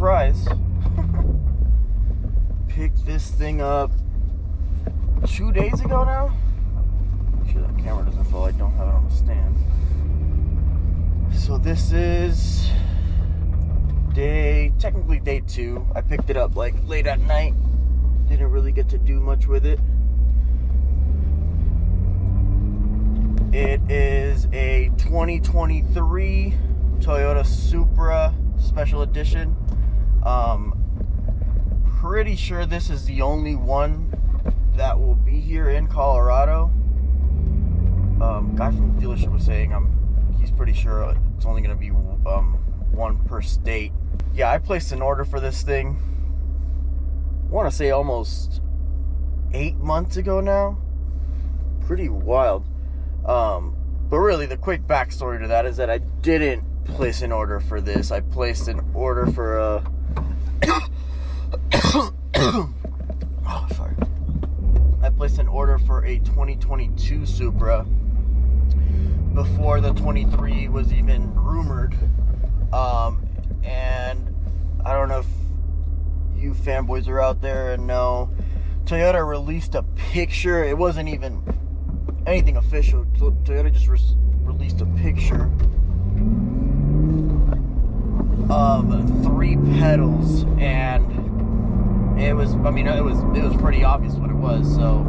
surprise. Picked this thing up 2 days ago now. Make sure that camera doesn't fall. I don't have it on the stand. So this is technically day 2. I picked it up like late at night. Didn't really get to do much with it. It is a 2023 Toyota Supra Special Edition. Pretty sure this is the only one that will be here in Colorado. Guy from the dealership was saying he's pretty sure it's only going to be one per state. Yeah, I placed an order for this thing, I want to say almost 8 months ago now. Pretty wild. But really, the quick backstory to that is that I didn't place an order for this. I placed an order for a oh, sorry. I placed an order for a 2022 Supra before the 23 was even rumored. And I don't know if you fanboys are out there and know, Toyota released a picture. It wasn't even anything official. Toyota just released a picture of 3 pedals, and it was pretty obvious what it was. So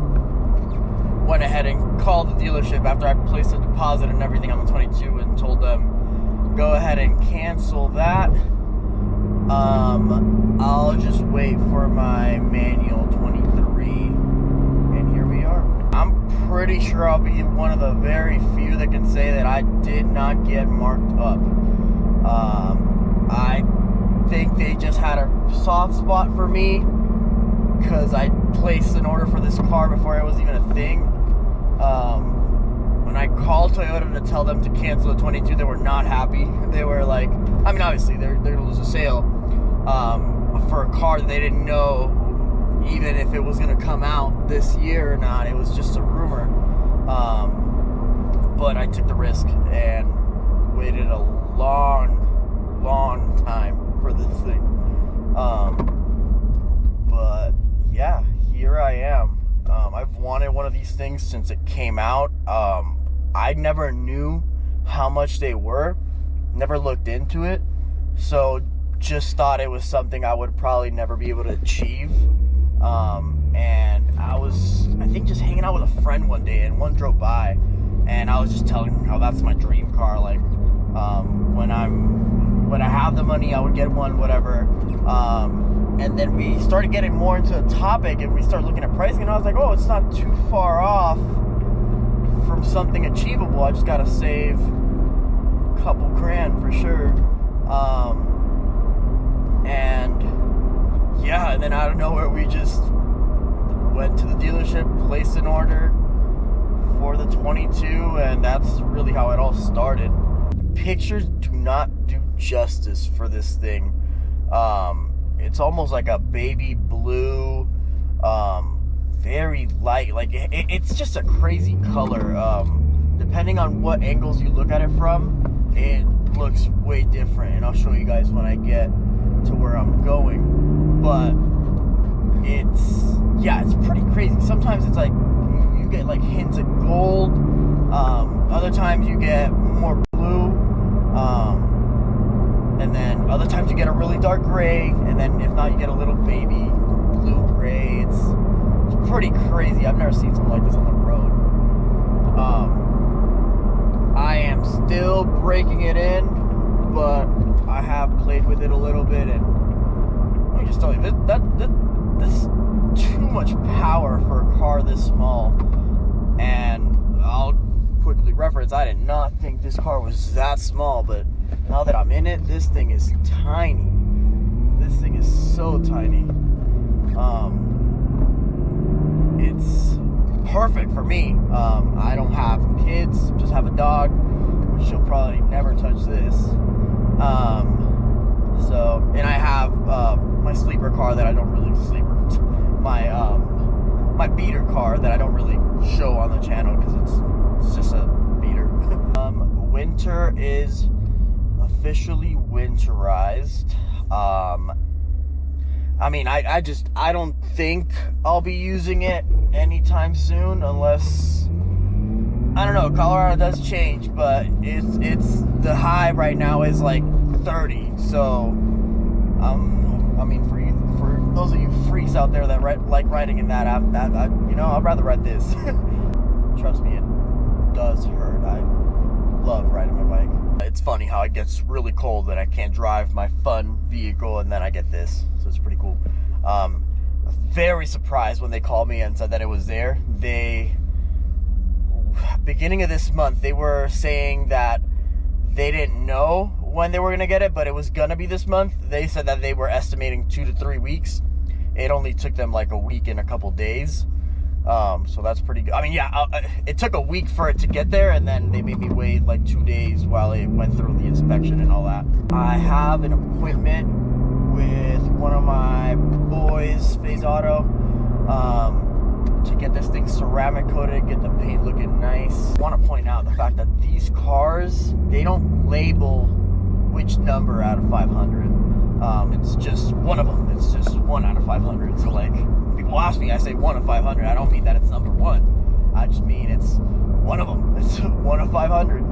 went ahead and called the dealership after I placed a deposit and everything on the 22 and told them go ahead and cancel that. I'll just wait for my manual 23, and here we are. I'm pretty sure I'll be one of the very few that can say that I did not get marked up. I think they just had a soft spot for me because I placed an order for this car before it was even a thing. When I called Toyota to tell them to cancel the 22, they were not happy. They were like, I mean, obviously they're going to lose a sale for a car that they didn't know even if it was going to come out this year or not. It was just a rumor. But I took the risk and waited a long time for this thing. But yeah, here I am. I've wanted one of these things since it came out. I never knew how much they were, never looked into it, so just thought it was something I would probably never be able to achieve. And I was, I think, just hanging out with a friend one day, and one drove by, and I was just telling him how that's my dream car. Like, when I have the money, I would get one, whatever. And then we started getting more into the topic, and we started looking at pricing, and I was like, oh, it's not too far off from something achievable. I just gotta save a couple grand for sure. And yeah, and then out of nowhere, we just went to the dealership, placed an order for the 22, and that's really how it all started. Pictures do not do justice for this thing. It's almost like a baby blue, very light. Like it's just a crazy color. Depending on what angles you look at it from, it looks way different, and I'll show you guys when I get to where I'm going. But it's pretty crazy. Sometimes it's like you get like hints of gold. Other times you get more blue. And then other times you get a really dark gray, and then if not, you get a little baby blue gray. It's pretty crazy. I've never seen something like this on the road. I am still breaking it in, but I have played with it a little bit, and let me just tell you, this is too much power for a car this small. And I'll quickly reference, I did not think this car was that small, but now that I'm in it, this thing is tiny. This thing is so tiny. It's perfect for me. I don't have kids, just have a dog. She'll probably never touch this. So, and I have my sleeper car that I don't really my beater car that I don't really show on the channel because it's just a beater. Winter is officially winterized. I mean, I don't think I'll be using it anytime soon unless, I don't know, Colorado does change, but it's the high right now is like 30. So, I mean, for those of you freaks out there that like riding in that, you know, I'd rather ride this. Trust me, it does hurt. I love riding my bike. It's funny how it gets really cold and I can't drive my fun vehicle, and then I get this, so it's pretty cool. Very surprised when they called me and said that it was there. Beginning of this month, they were saying that they didn't know when they were gonna get it, but it was gonna be this month. They said that they were estimating 2 to 3 weeks. It only took them like a week and a couple days. So that's pretty good. I mean, yeah, it took a week for it to get there, and then they made me wait like 2 days while it went through the inspection and all that. I have an appointment with one of my boys, Phase Auto, to get this thing ceramic coated, get the paint looking nice. I want to point out the fact that these cars, they don't label which number out of 500. It's just one of them. It's just 1 out of 500. So like, people ask me, I say 1 of 500. I don't mean that it's number 1. I just mean it's one of them. It's 1 of 500.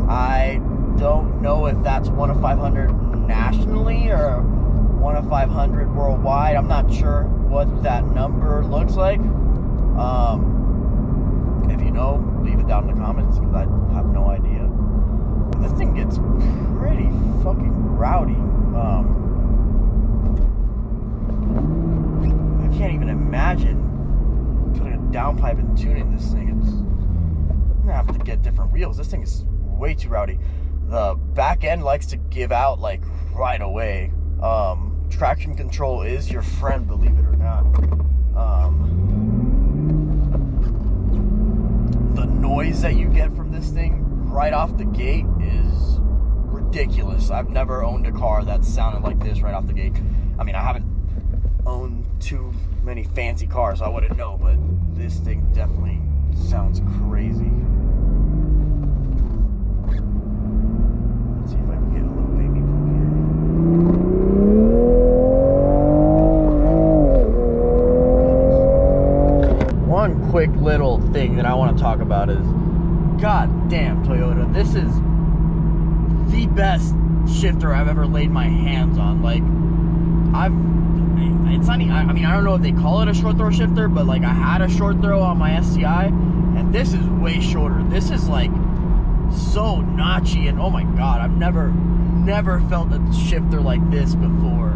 I don't know if that's 1 of 500 nationally or 1 of 500 worldwide. I'm not sure what that number looks like. If you know, leave it down in the comments, because I have no idea. This thing gets pretty fucking rowdy. I can't even imagine putting a downpipe and tuning this thing. I'm gonna have to get different wheels. This thing is way too rowdy. The back end likes to give out like right away. Traction control is your friend, believe it or not. The noise that you get from this thing right off the gate is ridiculous. I've never owned a car that sounded like this right off the gate. I mean, I haven't owned too many fancy cars, so I wouldn't know, but this thing definitely sounds crazy. Let's see if I can get a little baby pool here. One quick little thing that I want to talk about is, god damn, Toyota, this is the best shifter I've ever laid my hands on. Like, it's not, I mean, I don't know if they call it a short throw shifter, but like, I had a short throw on my STI, and this is way shorter. This is like so notchy, and oh my god, I've never felt a shifter like this before.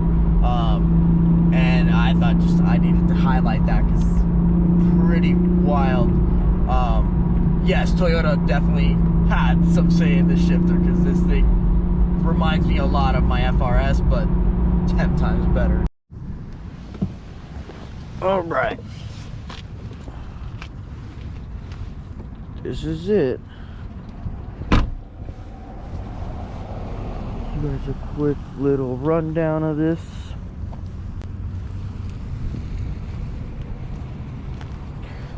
And I thought just I needed to highlight that because pretty wild. Yes, Toyota definitely had some say in this shifter, because this thing reminds me a lot of my FRS, but 10 times better. All right, this is it. There's a quick little rundown of this.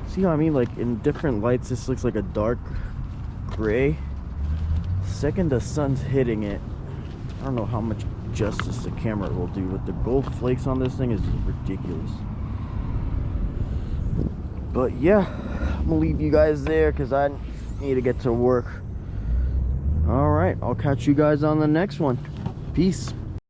See how I mean, like in different lights this looks like a dark gray. Second the sun's hitting it, I don't know how much justice the camera will do, but the gold flakes on this thing is just ridiculous. But yeah, I'm gonna leave you guys there because I need to get to work. All right, I'll catch you guys on the next one. Peace.